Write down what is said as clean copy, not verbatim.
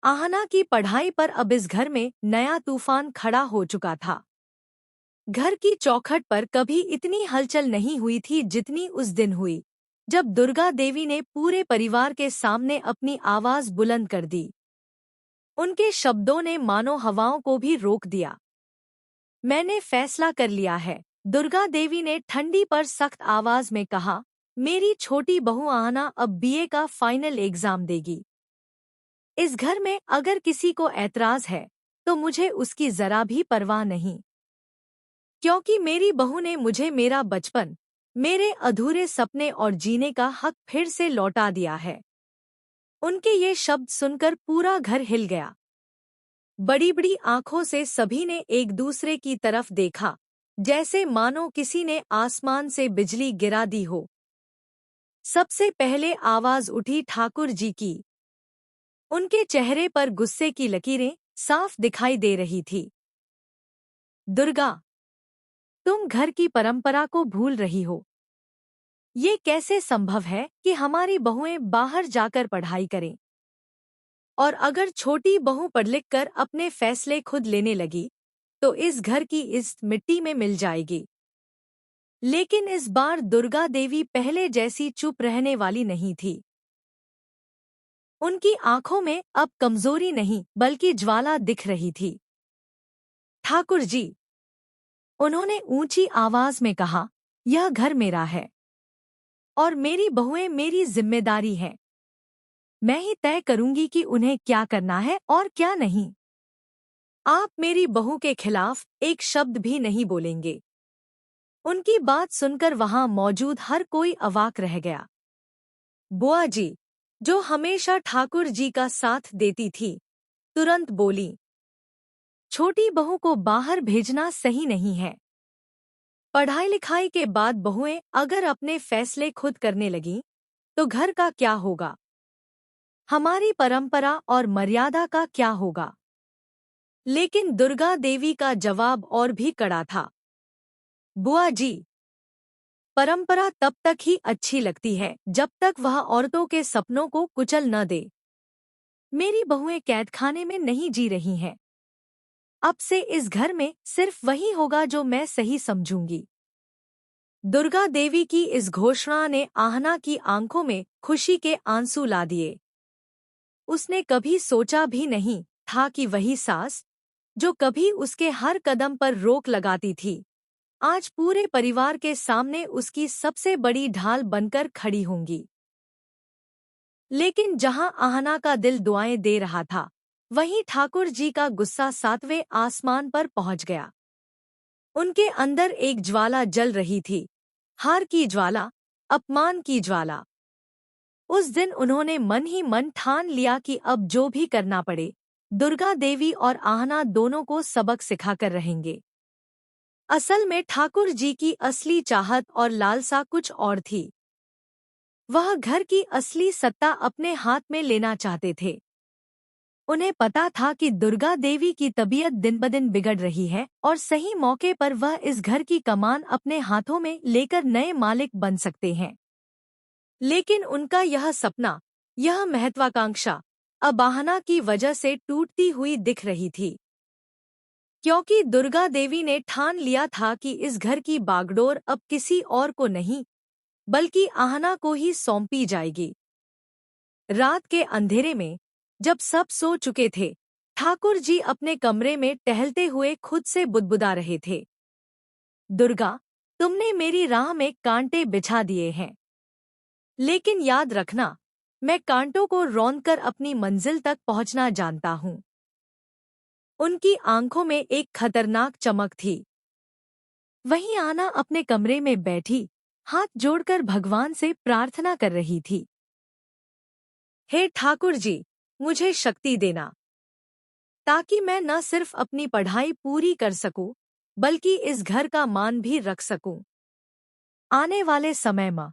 आहना की पढ़ाई पर अब इस घर में नया तूफान खड़ा हो चुका था। घर की चौखट पर कभी इतनी हलचल नहीं हुई थी जितनी उस दिन हुई, जब दुर्गा देवी ने पूरे परिवार के सामने अपनी आवाज बुलंद कर दी। उनके शब्दों ने मानो हवाओं को भी रोक दिया। मैंने फैसला कर लिया है, दुर्गा देवी ने ठंडी पर सख्त आवाज में कहा। मेरी छोटी बहू आहना अब बीए का फाइनल एग्जाम देगी। इस घर में अगर किसी को ऐतराज है तो मुझे उसकी जरा भी परवाह नहीं, क्योंकि मेरी बहू ने मुझे मेरा बचपन, मेरे अधूरे सपने और जीने का हक फिर से लौटा दिया है। उनके ये शब्द सुनकर पूरा घर हिल गया। बड़ी बड़ी आंखों से सभी ने एक दूसरे की तरफ देखा, जैसे मानो किसी ने आसमान से बिजली गिरा दी हो। सबसे पहले आवाज उठी ठाकुर जी की। उनके चेहरे पर गुस्से की लकीरें साफ दिखाई दे रही थी। दुर्गा, तुम घर की परंपरा को भूल रही हो। ये कैसे संभव है कि हमारी बहुएं बाहर जाकर पढ़ाई करें, और अगर छोटी बहू पढ़ लिख कर अपने फैसले खुद लेने लगी तो इस घर की इस मिट्टी में मिल जाएगी। लेकिन इस बार दुर्गा देवी पहले जैसी चुप रहने वाली नहीं थी। उनकी आंखों में अब कमजोरी नहीं बल्कि ज्वाला दिख रही थी। ठाकुर जी, उन्होंने ऊंची आवाज में कहा, यह घर मेरा है और मेरी बहुएं मेरी जिम्मेदारी है। मैं ही तय करूंगी कि उन्हें क्या करना है और क्या नहीं। आप मेरी बहू के खिलाफ एक शब्द भी नहीं बोलेंगे। उनकी बात सुनकर वहां मौजूद हर कोई अवाक रह गया। बुआ जी, जो हमेशा ठाकुर जी का साथ देती थी, तुरंत बोली, छोटी बहू को बाहर भेजना सही नहीं है। पढ़ाई लिखाई के बाद बहुएं अगर अपने फैसले खुद करने लगीं, तो घर का क्या होगा? हमारी परंपरा और मर्यादा का क्या होगा? लेकिन दुर्गा देवी का जवाब और भी कड़ा था। बुआ जी, परंपरा तब तक ही अच्छी लगती है जब तक वह औरतों के सपनों को कुचल न दे। मेरी बहुएं कैदखाने में नहीं जी रही हैं। अब से इस घर में सिर्फ वही होगा जो मैं सही समझूंगी। दुर्गा देवी की इस घोषणा ने आहना की आंखों में खुशी के आंसू ला दिए। उसने कभी सोचा भी नहीं था कि वही सास, जो कभी उसके हर कदम पर रोक लगाती थी, आज पूरे परिवार के सामने उसकी सबसे बड़ी ढाल बनकर खड़ी होंगी। लेकिन जहां आहना का दिल दुआएं दे रहा था, वहीं ठाकुर जी का गुस्सा सातवें आसमान पर पहुंच गया। उनके अंदर एक ज्वाला जल रही थी, हार की ज्वाला, अपमान की ज्वाला। उस दिन उन्होंने मन ही मन ठान लिया कि अब जो भी करना पड़े, दुर्गा देवी और आहना दोनों को सबक सिखाकर रहेंगे। असल में ठाकुर जी की असली चाहत और लालसा कुछ और थी। वह घर की असली सत्ता अपने हाथ में लेना चाहते थे। उन्हें पता था कि दुर्गा देवी की तबीयत दिन ब दिन बिगड़ रही है और सही मौके पर वह इस घर की कमान अपने हाथों में लेकर नए मालिक बन सकते हैं। लेकिन उनका यह सपना, यह महत्वाकांक्षा, अब आहना की वजह से टूटती हुई दिख रही थी। क्योंकि दुर्गा देवी ने ठान लिया था कि इस घर की बागडोर अब किसी और को नहीं, बल्कि आहना को ही सौंपी जाएगी। रात के अंधेरे में, जब सब सो चुके थे, ठाकुर जी अपने कमरे में टहलते हुए खुद से बुदबुदा रहे थे। दुर्गा, तुमने मेरी राह में कांटे बिछा दिए हैं, लेकिन याद रखना, मैं कांटों को रौंदकर अपनी मंजिल तक पहुंचना जानता हूँ। उनकी आंखों में एक खतरनाक चमक थी। वहीं आना अपने कमरे में बैठी, हाथ जोड़कर भगवान से प्रार्थना कर रही थी। हे ठाकुर जी, मुझे शक्ति देना, ताकि मैं न सिर्फ अपनी पढ़ाई पूरी कर सकूं, बल्कि इस घर का मान भी रख सकूं। आने वाले समय में